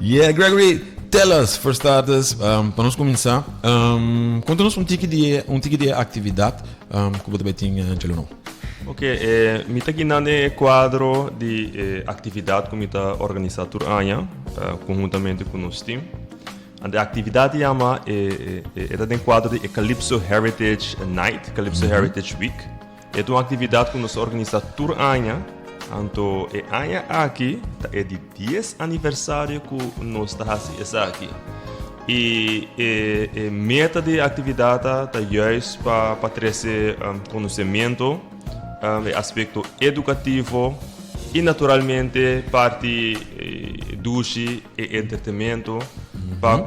Yeah, Gregory, tell us, for starters, para nós começar, conta-nos um tique de atividade que você tem em Angelo. Ok, mi está aqui no quadro de atividade que mi está organizado por ano, conjuntamente com o nosso time. A atividade chama é no quadro de Calypso Heritage Night, Calypso Heritage Week. É uma atividade que nós organizamos por ano. Então, o ano aqui é de 10 aniversário que nós estamos fazendo aqui. E a meta da atividade é justo para trazer conhecimento, aspecto educativo e, naturalmente, parte duche e entretenimento para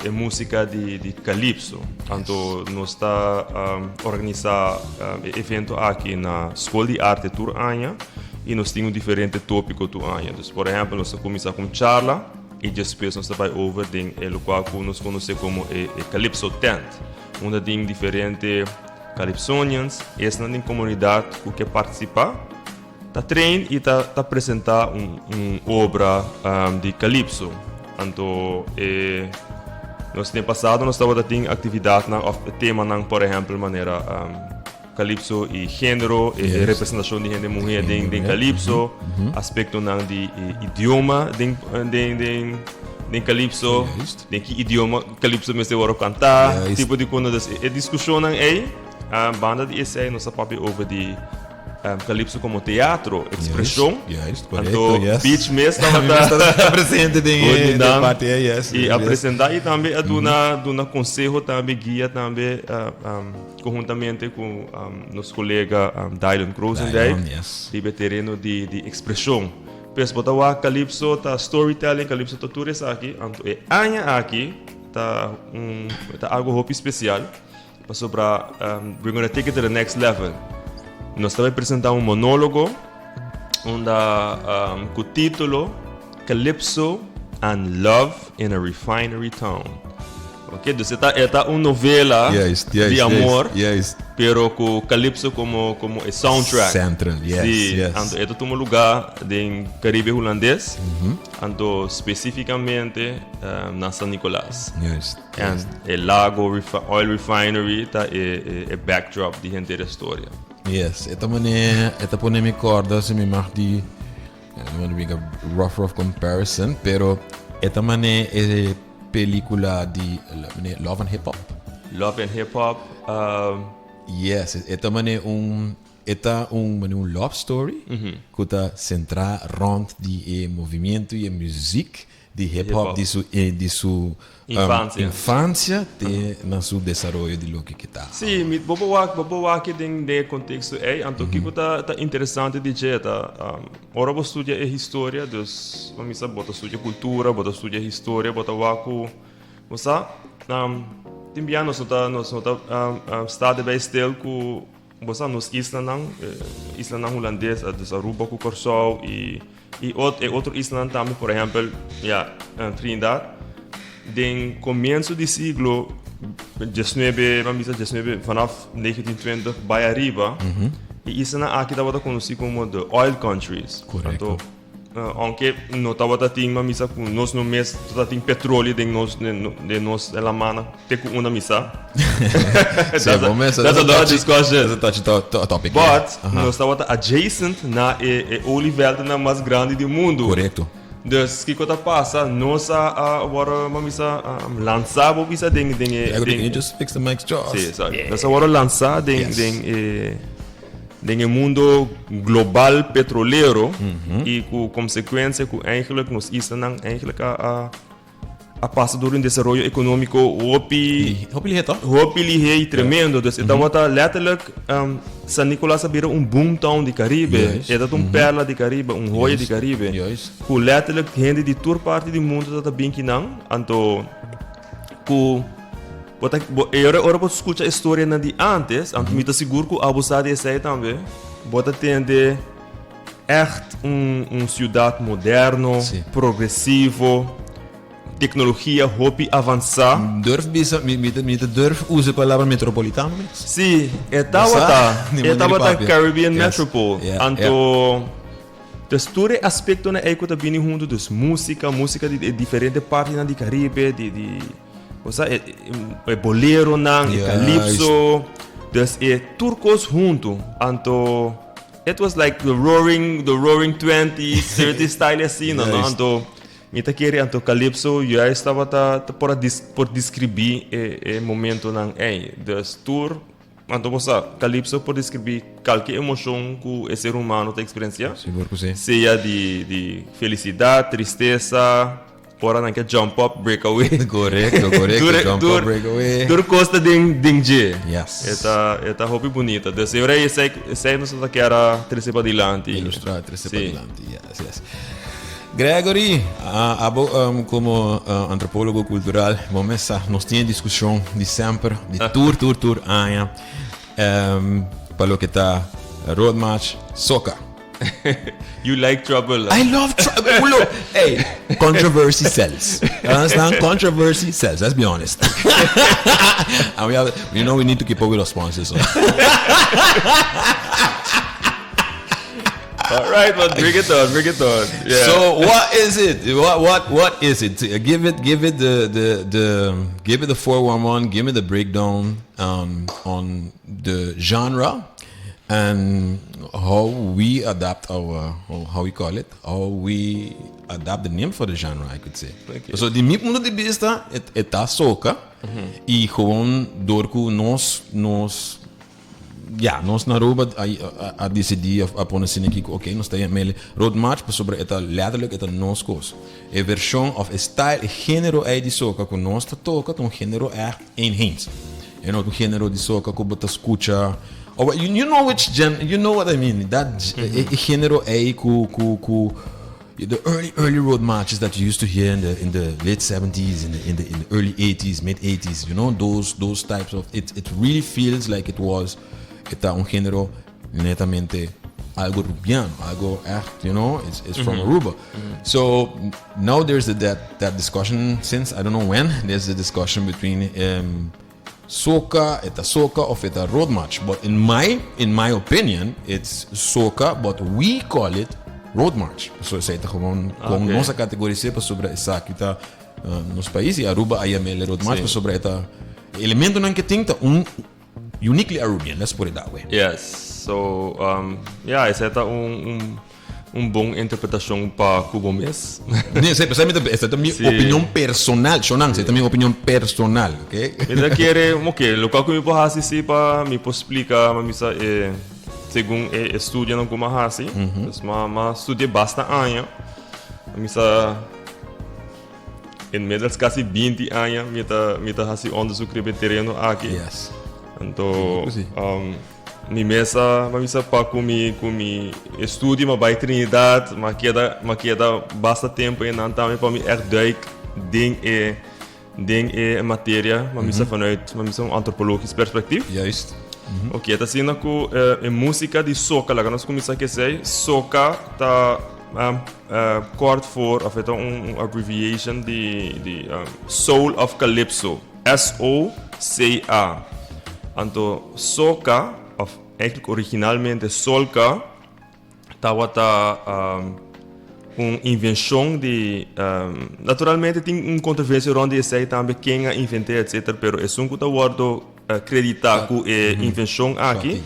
a música de Calypso. Então, nós estamos organizando evento aqui na Escola de Arte Turanya. E nós temos diferentes tópicos do ano. Então, por exemplo, nós começamos com charla e depois nós vamos over o local que nós conhecemos como Calypso Tent, onde tem diferentes calypsonians, essa é a comunidade que participa, está trein e está apresentar uma obra de Calypso. Então, nós temos passado, nós estamos tendo atividade, tema, por exemplo, maneira Calypso e gênero, e representação de gênero mulher em Calypso, aspecto de idioma de Calypso, de que idioma Calypso me se vai cantar, tipo de coisas. A discussão aí, a banda de essay nós sabemos over de Calypso como teatro, expressão. Então, beach mesmo está presente em parte e apresentar e também a conselho também guia também conjuntamente com nosso colega Dylan Crosendijk, de terreno de expressão. Pois botar Calypso tá storytelling, Calypso tá tudo isso aqui. Então, aqui tá algo especial para we're gonna take it to the next level. Nós estamos apresentando um monólogo com o título Calypso and Love in a Refinery Town. Ok? Então, é uma novela de amor, pero com Calypso como soundtrack. Central, Então, é um lugar do Caribe holandês, então, especificamente na São Nicolás. O lago, oil refinery, é backdrop de gente da história. Yes, esta pone mi corda se me mardi, não é uma rough comparison, pero esta mané é película de Love and Hip Hop. Love and Hip Hop. Yes, esta mané um love story que está centrado rond de movimento e música de hip hop de sua infância na seu desenvolvimento de loke que está. Sim, bobo aqui tem contexto então que tá interessante dizer ora vou estudar a história dos vamos bota estudar cultura, bota estudar história, bota waku, você tem bem nós está de bem stel com você nos isla holandês dos Aruba com Corda e outro isla também, por exemplo, Trinidad. No começo do século XIX, vanaf 1920, bij Ariba, e isso aqui estava conhecido como the oil countries. Correto. Aunque não estava tendo misa com nós no mês, estava tendo petróleo de nós na mano, tem com uma misa. That's a discussion. That's a topic. But nós estava adjacent na olivela na mais grande do mundo. Correto. Dus o que está passando? Nós agora vamos lançar o visa ding. You just fix the mic's jaws. Sim, sorry. Nós agora lançar no mundo global petroleiro e com consequência que eigenlijk nós estamos eigenlijk a passar por desenvolvimento econômico hopi tremendo. Dus então está letterlijk São Nicolás vira boomtown de Caribe, é perla de Caribe, joia de Caribe. Que letterlijk gente de toda parte do mundo está bem que não, então eu vou escutar a história de antes, então me seguro que abusar dessa aí também. Bota tende echt cidade moderno, progressivo, tecnologia hopi avançar. Durf usar a palavra metropolitano? Sim, estava Caribbean Metropole. Então Dus todo aspecto na eco tá vindo junto, dus música de diferente partes na de Caribe, bolero na, calypso, dus turcos junto, anto it was like the roaring 20s, 30s style assim, não, anto mita querer anto calypso, já estava por descrever momento na dus tour. Então, calypso pode descrever qualquer emoção que esse ser humano tem experiência. Seja de felicidade, tristeza, ora não quer jump up, break away. Correcto, jump up, break away. Tudo costa de Yes. Esta hobby bonita. Então, eu sei não sei que era três para adiante. Ilustrar três para adiante, yes. Gregory, como antropólogo cultural, vamos a nos tiene discussão de sempre, de tour, para lo que está road march, soca. You like trouble? I love trouble. Look, hey, controversy sells. You understand? Controversy sells. Let's be honest. And we need to keep up with our sponsors. So. All right, but bring it on. Yeah. So what is it? What is it? Give it the 411. Give me the breakdown on the genre and how we adapt how we adapt the name for the genre, I could say. Okay. So the meu ponto de vista é soca e gewoon door nós na Aruba a decidir a pôr assim aqui, ok, nós temos road march sobre esta letterlijk esta nós coisa. A versão of a style, a gênero de soca que nós toca, um gênero inheems. E não um gênero de soca que você escuta. You know which you know what I mean. That a gênero the early road marches that you used to hear in the late 70s, in the early 80s, mid 80s, you know, those types of it really feels like it was un género netamente algo rubiano, algo you know, it's from Aruba. So now there's that discussion since I don't know when there's a discussion between soca, of a road march, but in my opinion it's soca, but we call it road march. So say ita gewoon nossa categoria sobre essa que tá nos países Aruba aí é road march sobre esta elemento não que tem uniquely Arubian, let's put it that way. Yes. So essa é bom interpretação para Cubo mês. Essa é a minha opinião personal, essa é a minha opinião personal, ok? Eu quero, ok, o que eu vou fazer para me explicar, mas segundo estudo não como assim, mas estudei bastante anos, mas em meio de quase 20 anos, me tá fazendo onderzoek sobre terreno aqui. Yes. Então, minha mesa para comi estudo, mas vai Trinidad, mas queda bastante tempo e não também para me duik ding matéria, mas vanuit antropologisch perspectief. Juist. Ok, tá sendo que música de soca, lá nós começamos a dizer, soca tá kort voor, of abbreviation de Soul of Calypso, SOCA. Então, soca, eigenlijk originalmente solca, estava uma invenção de... naturalmente tem controvérsia onde se também quem a inventou, etc. Mas é um que está acreditar que é invenção aqui,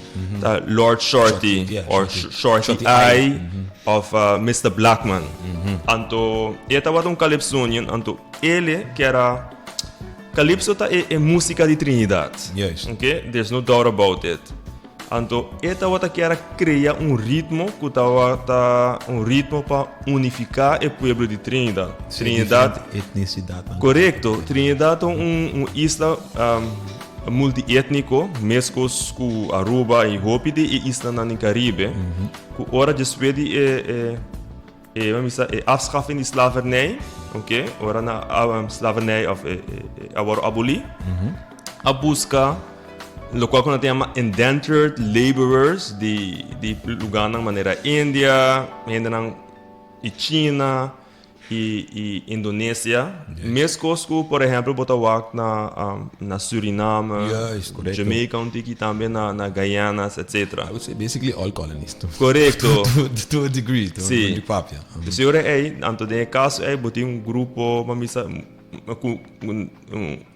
Lord Shorty, or Shorty Eye of Mr. Blackman. Então, ele estava um calypso, então ele que era... Calypso é música de Trinidad. Yes. Okay? There's no doubt about it. Então, esta que era criar ritmo que ritmo para unificar o povo de Trinidad. Trinidad, etnicidade. Correto. Trinidad é isla multiétnico, mesmo com Aruba e Hopide e isla no Caribe. Que ora depois afschaffing de slavernij, oké, ora na slavernij of aboli, a busca lo qual que nós temos indentured laborers de lugar na maneira Índia, ainda na China, e Indonésia. Mesmo que, por exemplo, botawak na Suriname, Jamaica, que também na Guyana, etc. I would say basically all colonies. Correto. To a degree. Sim. Então, se eu anto de caso, botem grupo, com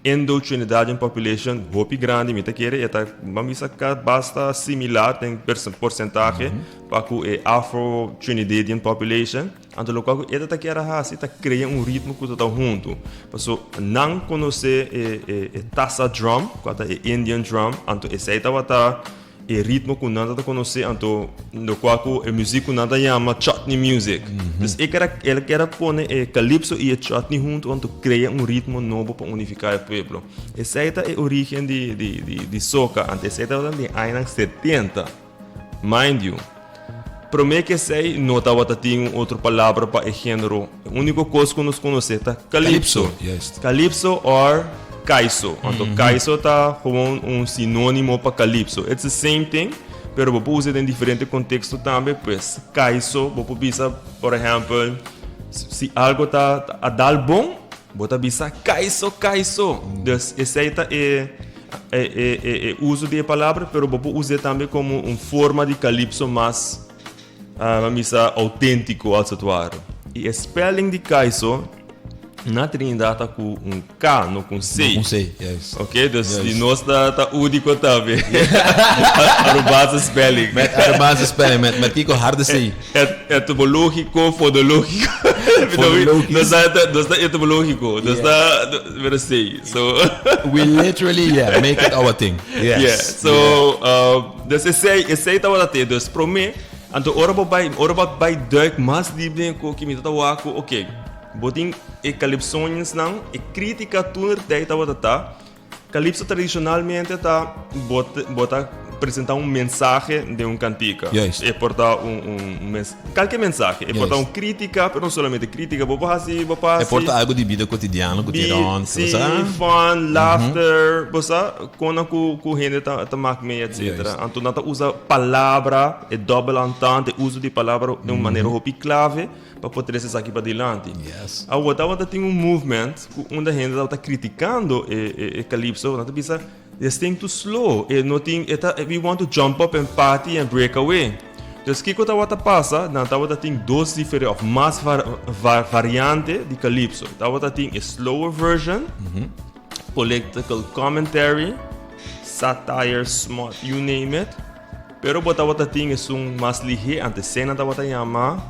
Indo-Trinidadian population, hopi grande, mita querer, mamisa que basta similar, tem porcentagem, para com Afro-Trinidadian population. Então, logo, esta que era assim, cria ritmo que está junto. Porque não conhecer taça drum, que é Indian drum, então esse estava ritmo que não conhecer, então no qual a música não chama chutney music. Então, ele quer pôr calypso e chutney junto, então cria ritmo novo para unificar o povo. Essa é a origem de soca, então essa é a origem de anos 70. Mind you. Para mim que sei, não estava tendo outra palavra para o gênero. A única coisa que nós conhecemos é calypso. Calypso ou kaiso. Então, kaiso está como sinônimo para calypso. It's the same thing, pero você usa em diferentes contextos também. Pues, kaiso, você bisa, por exemplo, se algo está a dar bom, você bisa kaiso. Então, esse é o uso da palavra, pero você usa também como uma forma de calypso mais autêntico, ao atuar. E o spelling de kaiso na Trinidad está com K, não com C. Com C, yes. Ok? Então, yes. Nós está único também. Aruba spelling. Aruba spelling, mas que é hard de say. Etimológico, fodológico. Nós está etimológico. Nós está, let's say. So, we literally, make it our thing. Yes. Yeah. So, esse estava a ter. Então, para mim, então, ora vai duik mais livre que me está waco, ok. Botin calypsonians não e crítica tudo daí tá calypso tradicionalmente tá bota apresentar mensagem de cantica e portar qualquer mensagem e portar crítica, mas não somente crítica, é portar algo de vida cotidiana, cotidiano, sim, fun, laughter, quando com gente tá macme, etc. Então nada usa palavra e double entente, uso de palavra de uma maneira clave para poder ser aqui para adiante. Yes. A outra tem movement onde a gente está criticando o calypso, não pensa this thing too slow, we want to jump up and party and break away. Então, o que está passa, na tem dois diferentes, mais variantes de calypso. Tá tem a slower version, political commentary, satire, smut, you name it. Pero bota tem mais ligeiro, antes cena tá chama.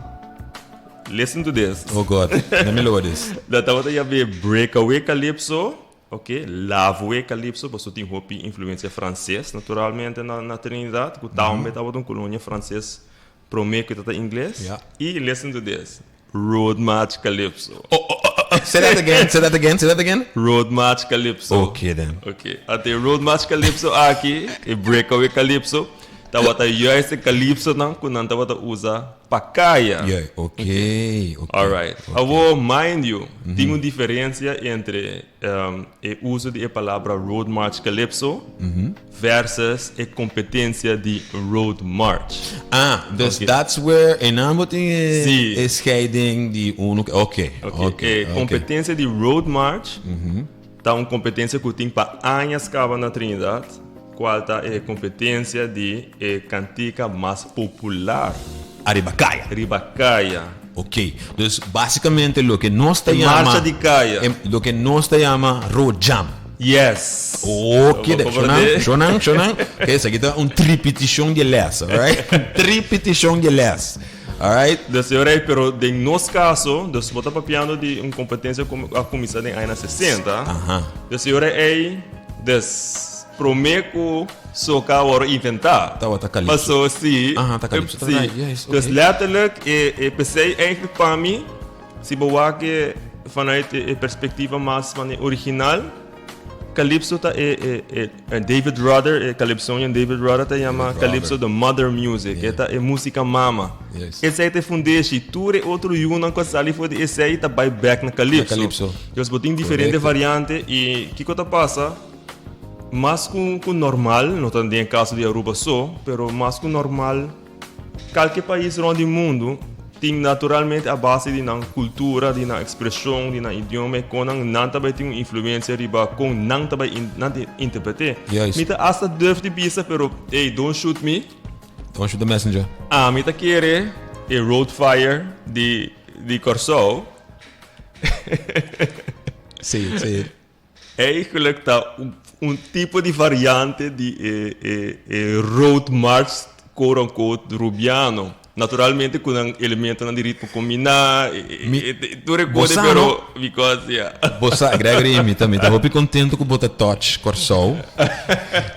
Listen to this. Oh God, let me load this. Da tá chama breakaway calypso. Ok, Lavoué Calypso, você tem influência francesa, naturalmente, na Trinidad, que também estava uma colônia francesa, prometo que está em inglês. E listen to this, Road March Calypso. Say that again. Road March Calypso. Okay, then. Ok, até Road March Calypso aqui, e Breakaway Calypso, estava esse Calypso não, que não estava usa pacaia. Yeah, okay. Alright. I will mind you, tem uma diferença entre o uso da palavra Road March Calypso versus a competência de Road March. That's where is scheiding de Okay. Competência de Road March, tá uma competência que tem para anos cava na Trinidad, qual tá a competência de cantica mais popular. Ribacaia. Ok. Então, basicamente, lo que nós marcha de caia. Lo que nós chamamos road jam. Yes. Ok, Shonan. Essa aqui é uma repetição de les, alright? Repetição de les. Alright? Pero em nosso caso, nós botamos piano de uma competência a começar em anos 60. Prometo soca ora inventar. Tá calypso. Passou sim. Tá calypso. Yes, dus letterlijk pensei eigenlijk para mim, se boa que vanuit a perspectiva mais original, calypso tá David Rudder, calypsonian David Rudder tá chama calypso the mother music, esta é música mama. Esse aí te fundeixe, tudo outro yunan que sali foi esse aí tá by back na calypso. Dus botem diferente variante e que coisa passa? Mais com normal, não tem em caso de Aruba só, pero mais com normal, qualquer país onde o mundo tem naturalmente a base de na cultura, de na expressão, de na idioma, com não também tem influência riba, com não também interpretar. Yes. Mita hasta durf de pisa, pero hey, don't shoot me. Don't shoot the messenger. Mita querer a road fire de Corso. Sim. Eigenlijk tá tipo de variante de road march, quote unquote, rubiano. Naturalmente com um elemento de ritmo combinar, tu recorda pero because yeah. Bossa Gregory me também estava contente com botar touch Corso.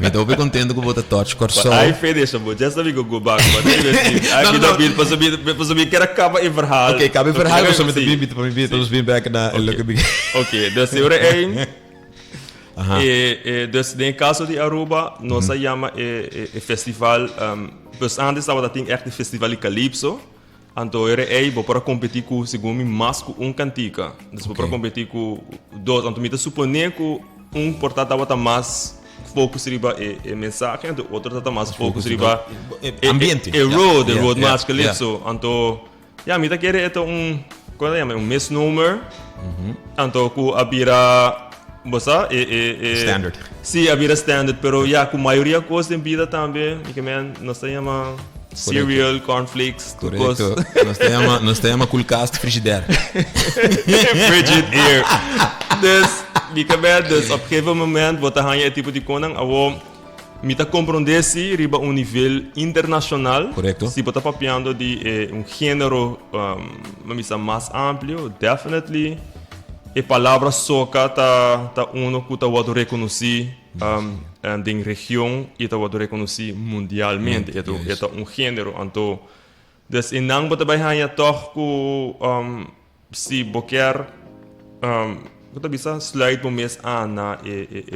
Me estava contente com botar touch Corso. I finish but just let me go back. But I não bit para saber que acaba o verhaal. Okay, acaba o verhaal, so met de bit para mim, vamos vir back na loke. Okay, dus er é dus no caso de Aruba, nós chama festival pues antes estava tem echt festival de Calypso. Então era para competir com segundo mais com cantica. Então para competir com dois, então me suponer que portado estava mais focus riba mensagem, então outro estava mais focus riba ambiente. Road march Calypso. Então me tá querer qual é um misnomer. Então com a bira bossa standard. Sim, a vida standard, pero com a maioria coisa em vida também, que nós temos cereal, cornflakes, correto. Nós temos coolcast frigidaire. Frigidaire. Dus op een gegeven moment wat hij het tipo de koning, me compreender se riba nível internacional. Correcto. Se bota papiando de gênero mais amplo, definitely. A palavra soca tá uno que tá wado reconhecido em região e tá wado reconhecido mundialmente. É gênero. Então, dus in nang bota bay hanya toch ku si boker kota bisa slide mo mes na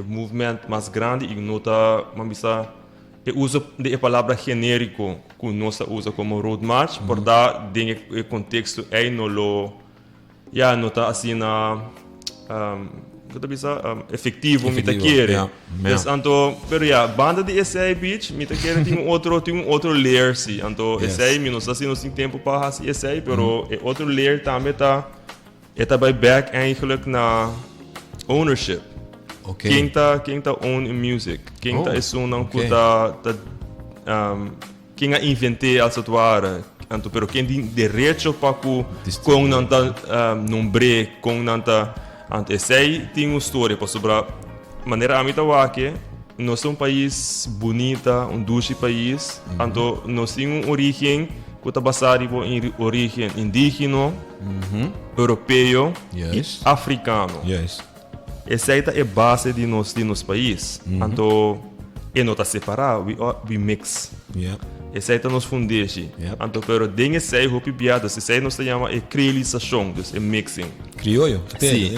movement mais grande e nota mamisa uso de palavra genérico que nós usa como road march por dar dinge contexto no lo ja, nota assim na efetivo me tá querer. Mas então, pero banda de SA beach me tá querer tem outro layer sim. Então, SA me não assim não tem tempo para fazer SA, pero outro layer também tá by back eigenlijk na ownership. Okay. Quem tá own music, quem tá isso não quem a inventei als het ware. Então, pero quem tem direito para com nanta nombre, com nanta ante sei tem uma história para sobre maneira a mita wake, nós somos país bonita, doce país, então nós temos origem que tá basado em origem indígena, europeu e africano. Essa é a base de nosso país. Então, não está separado, we mix. Essa é a nossa fundagem. Então, pero tem essa é o piada, essa é nós chama é criolização, dus é mixing. Criollo? Sim.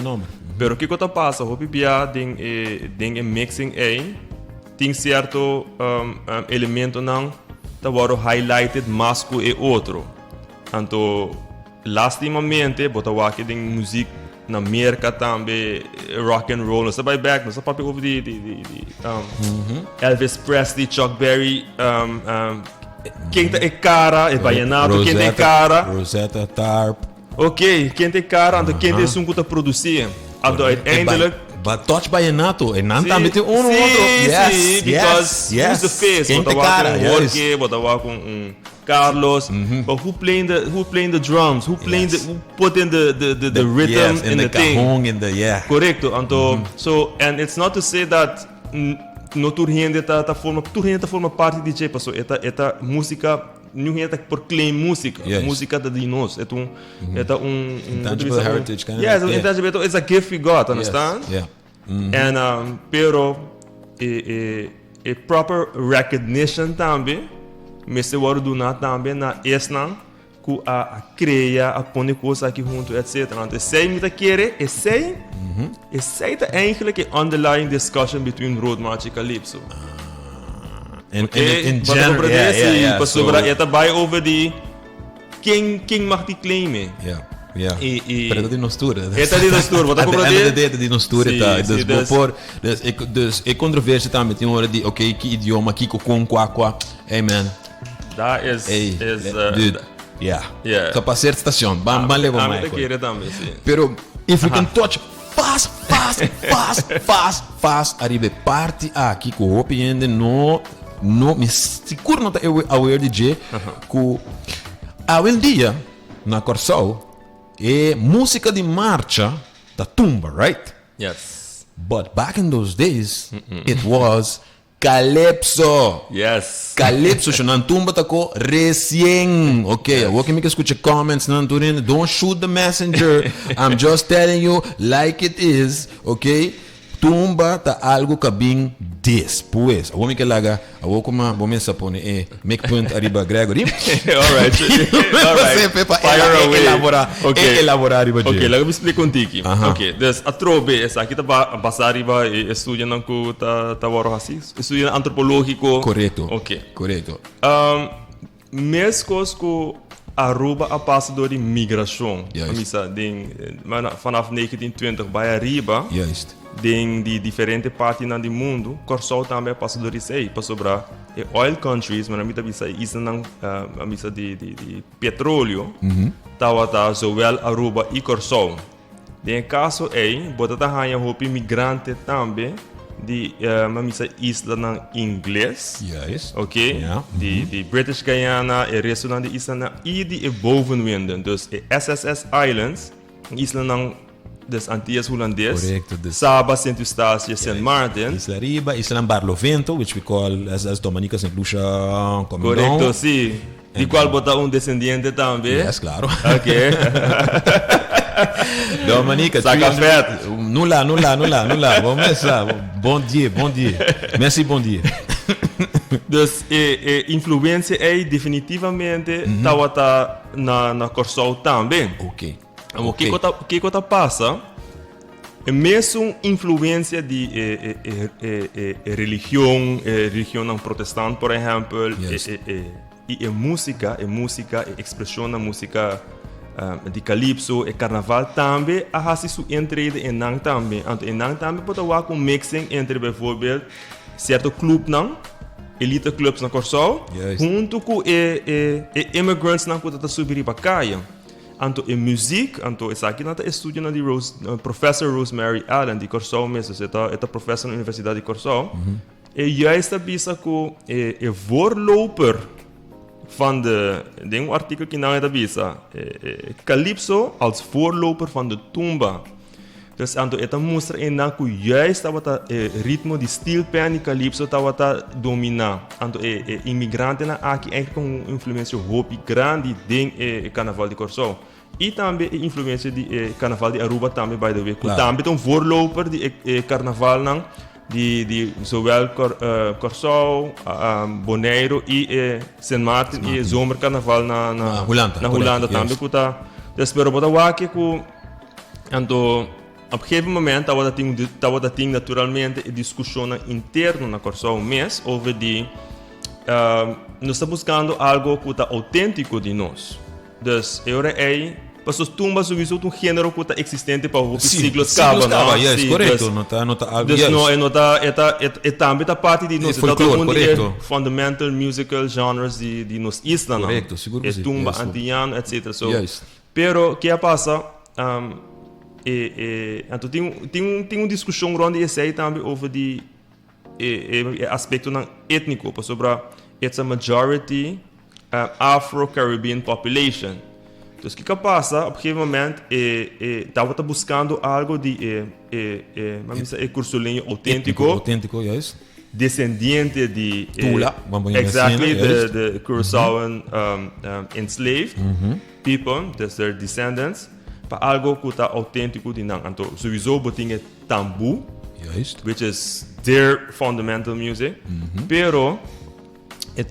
Pero o que está passa, o piada tem mixing tem certo elemento não tá waro highlighted mais que o outro. Então, lastimamente, bota waki tem música na América também, rock and roll, nós vai back, nós papi over de Elvis Presley, Chuck Berry, quem tá cara, é baianato, quem tem cara, Rosetta Tarp. Ok, quem tem cara, então quem tem som que tá produzindo, então eindelijk. But touch baianato, e não também tem outro. Yes, because who's the face? Quem tem cara, Jorge, bota com Carlos, but who playing the drums? Who putting the rhythm in the thing? Correcto. Então, so and it's not to say that no turhende tá forma parte de DJ, passo eta música não é por claim música, música da de nós, é intangible heritage kind of. Yes, intangible, it's a gift we got, understand? And pero a proper recognition também, mas se o do nada também na esnan que a criar, a pôr coisa aqui junto, etc. Então, sei me querer, sei tá eigenlijk a underlying discussion between road march e Calypso. In general, so eta by over the quem mag die claimen. Pero de nostura. Eta de nostura, wat ik probeer de nostura tá. Dus é controversia também tem hora de okay, que idioma, que com qua. Hey man. That is dude. Yeah. Yeah. Só para certa estação. Ban leva mais. Querer também, sim. Pero, if we can touch fast, arriba parte aqui que o hopi ainda não, me seguro não está aware DJ, que hoje em dia, na Corsol, é música de marcha da tumba, right? Yes. But back in those days, it was Calypso. Yes. Calypso, siya nang tumba tako recien. Okay, huwag kami escucha comments nang turin. Don't shoot the messenger. I'm just telling you like it is. Okay? Tumba ta algo kabing después. Huwag mi kalaga, huwag ko bumisa po ni make point ariba Gregory. Alright. Fire away. Elaborar ariba. Okay, laga explica contigo. Okay, dus a trobe essa aqui tá basariba estudia nang ku ta waro assim, estudia antropológico. Correto. Okay. Correto. Mescos ku Aruba a passador de migração. Amisa vanaf 1920 bij Ariba. Juist. De diferentes partes do mundo, Corsol também passou por isso aí, passou para oil countries, mas a mim também isso não a missa de petróleo, tava zowel Aruba e Corsol. Em caso aí, bota ganha roupa imigrante também de uma missa isla na inglês, ok? Yeah. De British Guyana, e resto da isla e de bovenwinden, dus SSS Islands, isla não das Antillas Holandês, Saba, Saint Eustáquio, Saint Martin. Isla Riba, Isla Barlovento, which we call as Dominica, Saint Lucia, Correcto, sim. De qual botar descendente também. Yes, claro. Ok. Dominica, saca fé. Nula. Vamos começar. Bom dia. Merci, bom dia. Dus influência aí definitivamente tá na Corsol também. Ok. O que passa é mesmo influência de religião protestante, por exemplo, e música, expressão na música de calypso e carnaval também a sua entrada em nang também. Em nang também pode haver um mixing entre, bijvoorbeeld, certo clube não, elite clubs na Corsol, junto com immigrants não pode subir para caia. Anto in muziek, anto is aqui na estudio na de professor Rosemary Allen de Corsol mesmo, é professor na Universidade de Corsol. E juist bisa ku voorloper van de artikel que não é da bisa. Calypso als voorloper van de tumba. Dus anto eta mostra en na ku juist dat ritmo de stilpen de Calypso tawata domina. Anto imigrante na aqui eigenlijk com influência hopi grande ding carnaval de Corsol. E também influência de carnaval de Aruba também, by the way. Claro. Também um voorloper de carnaval não de zowel Corsol, Bonaire e Saint Martin e zomercarnaval na Holanda também. Dus pero bota wake ku anto op een gegeven moment dat we naturalmente een discussão interna na Corsol mês over die nós estamos buscando algo que é autêntico de nós. Dus Passos tumba sowieso um gênero que está existente para o siglos cava, não? Yes, correto. Nota algo. Dus é também da parte de nós, fundamental musical genres de nós isla, não? Correto, seguro que sim. Tumba, antiano, etc. So, pero que passa? Então tem discussão grande esse aí também over de aspecto étnico, sobre it's a majority Afro-Caribbean population. Então o que passa? Op een gegeven moment estava buscando algo de cursulinho autêntico, yes. Descendente de Tula, exactly the Curaçaoan enslaved people, that's their descendants. Para algo que está autêntico de nang. Então, sowieso botinha tambu, which is their fundamental music. Pero,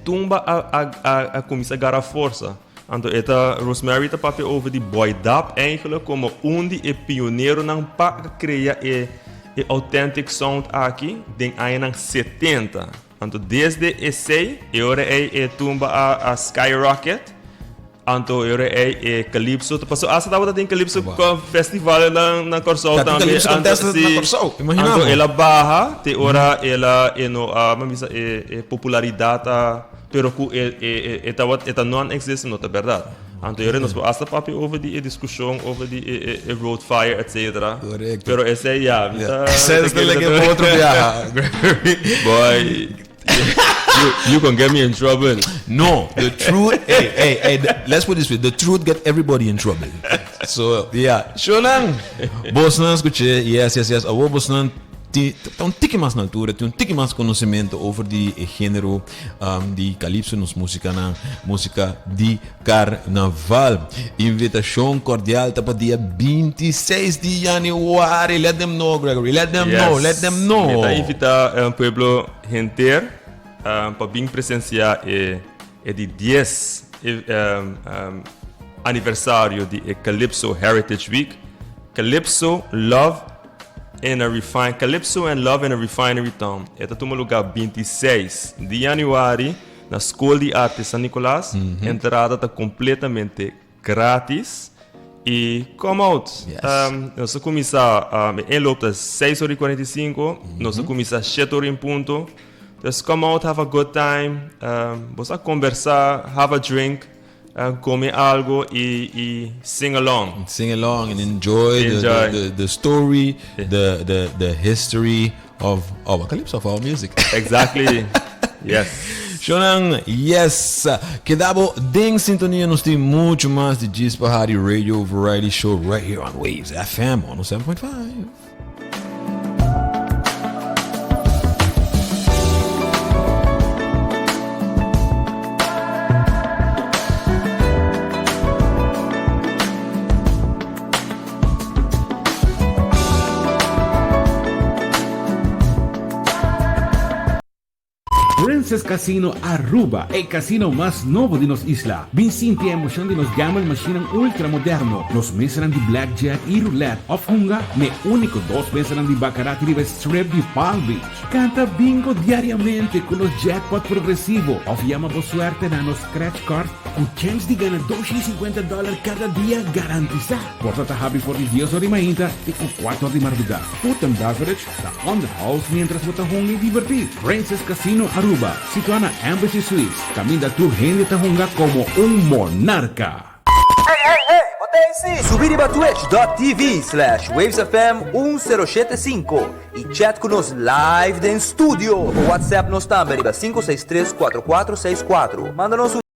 tumba a começar a ganhar força. Então, Rosemary está papel over de boydap eigenlijk como de pioneiro não para criar authentic sound aqui, den anos 70. Então, desde esse, agora tumba a skyrocket. Anto Calypso, passou estava tem Calypso festival na Corsol também. Na Corsol, imagina. Anto ela barra, te ora ela popularidade, pero que não existe, não é verdade. Anterior nos hasta papi over die discussie over die road fire etc. Correct. Pero ese ya. Ese es el otro viaje. Boy, you can get me in trouble. No, the truth. hey, let's put it this way: the truth get everybody in trouble. So yeah, Shonang, Bosnan escuché, yes. Abo Bosnan tá tiki mais na altura, tem tiki mais conhecimento over die género de calypso nos música de carnaval. Invitação cordial para dia 26 de januário. Let them know, Gregory. Let them know. Meta invitar pueblo inteiro para vir presenciar de 10 aniversário de Calypso Heritage Week. Calypso and Love in a Refinery Town. Esta toma lugar 26 de januário na Escola de Arte San Nicolás. Entrada está completamente grátis. E come out. Nós começar em lote 6h45. Nós começar 7h em ponto. Just come out, have a good time. Você conversar, have a drink. Comer algo e sing along. Sing along and enjoy. The story, the history of our calypso, of our music. Exactly. Yes. Shonan, yes. Quedamos em sintonia, nós temos muito mais de Gispa Hari Radio Variety Show right here on Waves FM 107.5. Casino Aruba, el casino más nuevo de nos isla. Vincente emoción de nos gamble machine ultra moderno. Nos meses de blackjack y roulette of hunga, me único 2 meses de baccarat y de strip de Palm Beach. Canta bingo diariamente con los jackpot progresivo. Of llama por suerte na nos scratch card con chance de ganar $250 cada día garantizado. Porta happy for the dias de mainta y con 4 de madrugada. Put and beverage, the on the house mientras vota hunga y divertir. Princess Casino Aruba. Situada na Embassy Suites, camina tu gente Tahunga como un monarca. Hey, botei subir para twitch.tv/wavesfm1075 e chat conosco live em estúdio. O WhatsApp nos também, 563-4464. Manda-nos